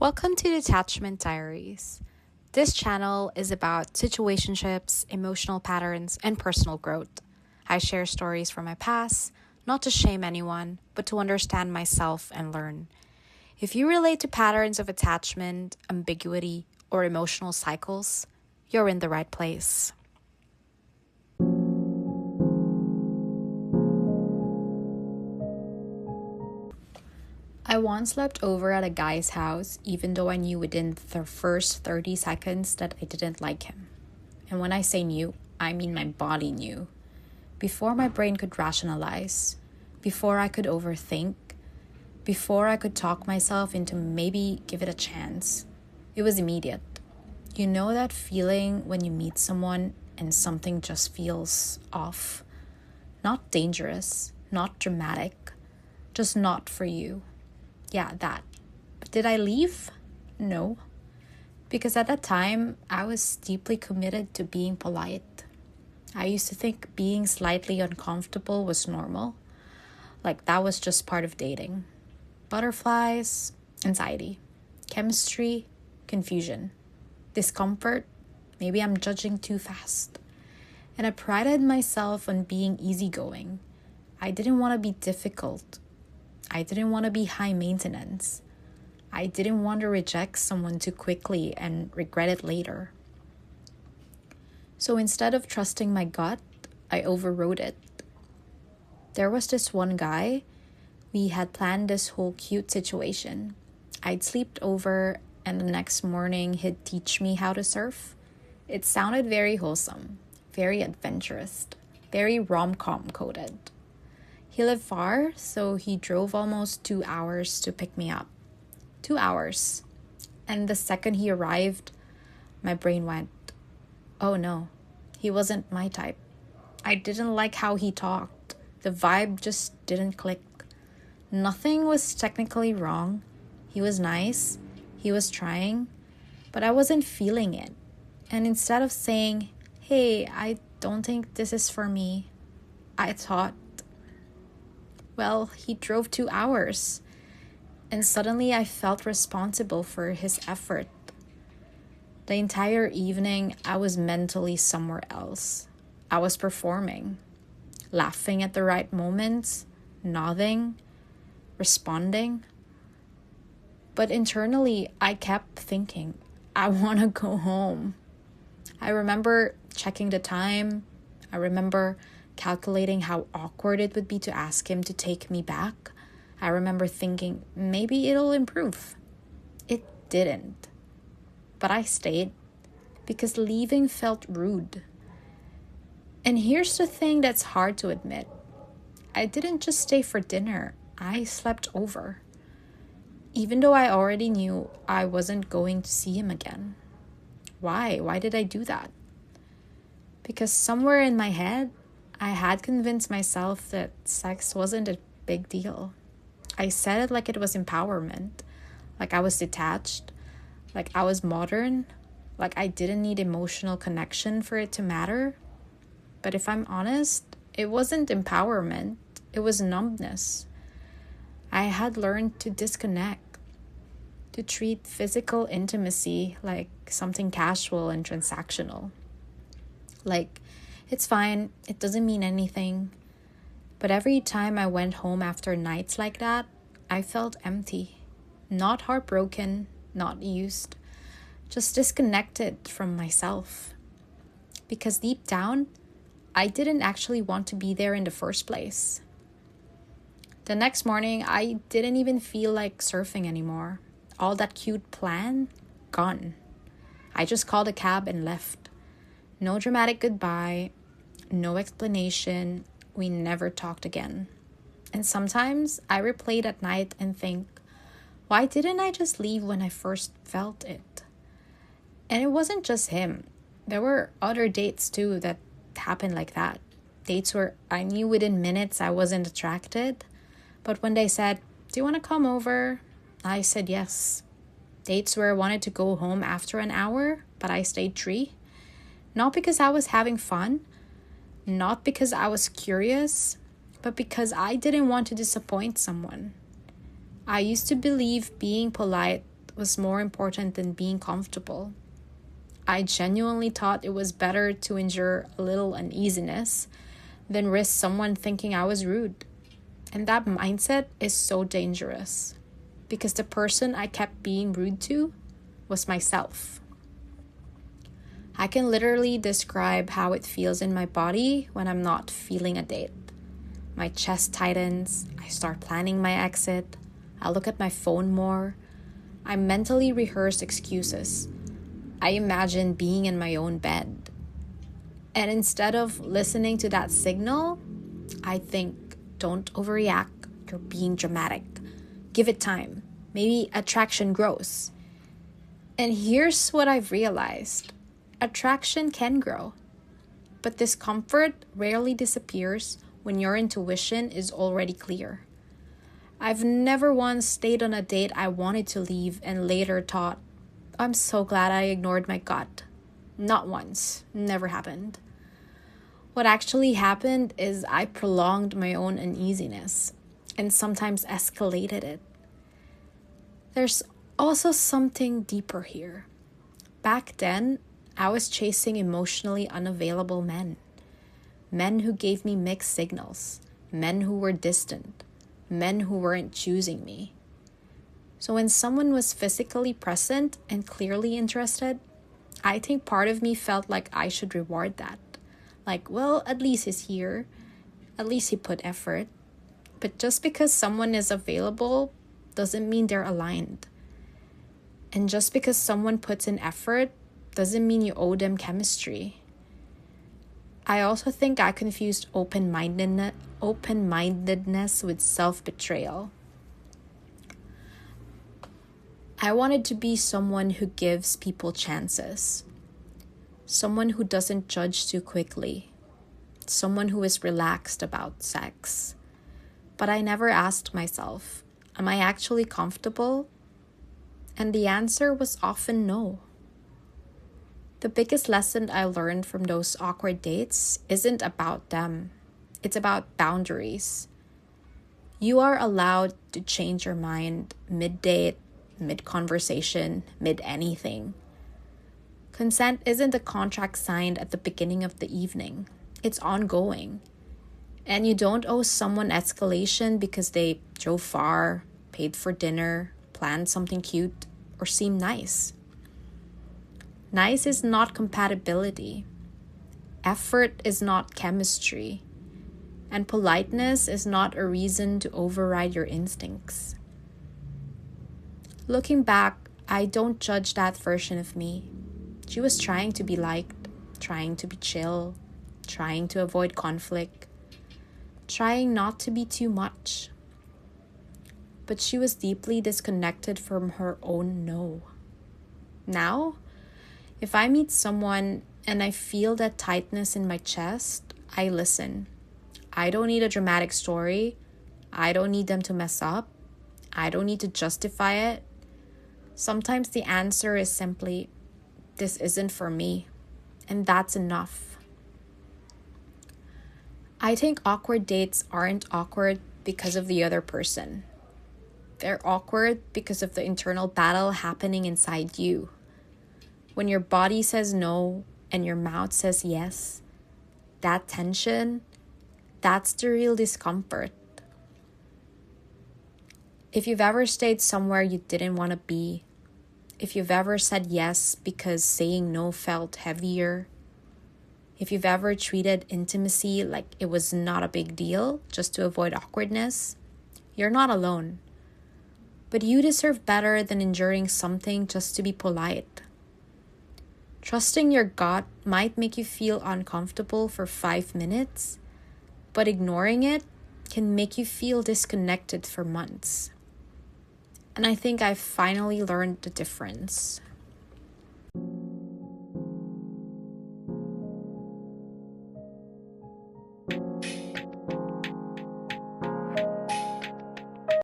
Welcome to Detachment Diaries. This channel is about situationships, emotional patterns, and personal growth. I share stories from my past, not to shame anyone, but to understand myself and learn. If you relate to patterns of attachment, ambiguity, or emotional cycles, you're in the right place. I once slept over at a guy's house, even though I knew within the first 30 seconds that I didn't like him. And when I say knew, I mean my body knew. Before my brain could rationalize, before I could overthink, before I could talk myself into maybe give it a chance, it was immediate. You know that feeling when you meet someone and something just feels off? Not dangerous, not dramatic, just not for you. Yeah, that. But did I leave? No. Because at that time, I was deeply committed to being polite. I used to think being slightly uncomfortable was normal. Like that was just part of dating. Butterflies, anxiety, chemistry, confusion, discomfort. Maybe I'm judging too fast. And I prided myself on being easygoing. I didn't want to be difficult. I didn't want to be high maintenance. I didn't want to reject someone too quickly and regret it later. So instead of trusting my gut, I overrode it. There was this one guy. We had planned this whole cute situation. I'd slept over and the next morning he'd teach me how to surf. It sounded very wholesome, very adventurous, very rom-com coded. He lived far, so he drove almost 2 hours to pick me up. 2 hours. And the second he arrived, my brain went, oh no, he wasn't my type. I didn't like how he talked. The vibe just didn't click. Nothing was technically wrong. He was nice. He was trying. But I wasn't feeling it. And instead of saying, hey, I don't think this is for me, I thought, well, he drove 2 hours. And suddenly I felt responsible for his effort. The entire evening, I was mentally somewhere else. I was performing, laughing at the right moments, nodding, responding. But internally, I kept thinking, I want to go home. I remember checking the time. I remember calculating how awkward it would be to ask him to take me back. I remember thinking, maybe it'll improve. It didn't. But I stayed because leaving felt rude. And here's the thing that's hard to admit. I didn't just stay for dinner. I slept over. Even though I already knew I wasn't going to see him again. Why? Why did I do that? Because somewhere in my head, I had convinced myself that sex wasn't a big deal. I said it like it was empowerment, like I was detached, like I was modern, like I didn't need emotional connection for it to matter. But if I'm honest, it wasn't empowerment, it was numbness. I had learned to disconnect, to treat physical intimacy like something casual and transactional. Like, it's fine, it doesn't mean anything. But every time I went home after nights like that, I felt empty. Not heartbroken, not used. Just disconnected from myself. Because deep down, I didn't actually want to be there in the first place. The next morning, I didn't even feel like surfing anymore. All that cute plan, gone. I just called a cab and left. No dramatic goodbye, no explanation. We never talked again. And sometimes I replay it at night and think, why didn't I just leave when I first felt it? And it wasn't just him. There were other dates too that happened like that. Dates where I knew within minutes I wasn't attracted. But when they said, do you want to come over? I said yes. Dates where I wanted to go home after an hour, but I stayed 3. Not because I was having fun, not because I was curious, but because I didn't want to disappoint someone. I used to believe being polite was more important than being comfortable. I genuinely thought it was better to endure a little uneasiness than risk someone thinking I was rude. And that mindset is so dangerous because the person I kept being rude to was myself. I can literally describe how it feels in my body when I'm not feeling a date. My chest tightens, I start planning my exit, I look at my phone more, I mentally rehearse excuses. I imagine being in my own bed. And instead of listening to that signal, I think, don't overreact, you're being dramatic. Give it time. Maybe attraction grows. And here's what I've realized. Attraction can grow, but discomfort rarely disappears when your intuition is already clear. I've never once stayed on a date I wanted to leave and later thought, I'm so glad I ignored my gut. Not once. Never happened. What actually happened is I prolonged my own uneasiness and sometimes escalated it. There's also something deeper here. Back then, I was chasing emotionally unavailable men. Men who gave me mixed signals. Men who were distant. Men who weren't choosing me. So when someone was physically present and clearly interested, I think part of me felt like I should reward that. Like, well, at least he's here. At least he put effort. But just because someone is available doesn't mean they're aligned. And just because someone puts in effort doesn't mean you owe them chemistry. I also think I confused open-mindedness with self-betrayal. I wanted to be someone who gives people chances. Someone who doesn't judge too quickly. Someone who is relaxed about sex. But I never asked myself, am I actually comfortable? And the answer was often no. The biggest lesson I learned from those awkward dates isn't about them. It's about boundaries. You are allowed to change your mind mid-date, mid-conversation, mid-anything. Consent isn't a contract signed at the beginning of the evening. It's ongoing. And you don't owe someone escalation because they drove far, paid for dinner, planned something cute, or seemed nice. Nice is not compatibility. Effort is not chemistry. And politeness is not a reason to override your instincts. Looking back, I don't judge that version of me. She was trying to be liked, trying to be chill, trying to avoid conflict, trying not to be too much. But she was deeply disconnected from her own no. Now, if I meet someone and I feel that tightness in my chest, I listen. I don't need a dramatic story. I don't need them to mess up. I don't need to justify it. Sometimes the answer is simply, this isn't for me. And that's enough. I think awkward dates aren't awkward because of the other person. They're awkward because of the internal battle happening inside you. When your body says no and your mouth says yes, that tension, that's the real discomfort. If you've ever stayed somewhere you didn't want to be, if you've ever said yes because saying no felt heavier, if you've ever treated intimacy like it was not a big deal just to avoid awkwardness, you're not alone. But you deserve better than enduring something just to be polite. Trusting your gut might make you feel uncomfortable for 5 minutes, but ignoring it can make you feel disconnected for months. And I think I've finally learned the difference.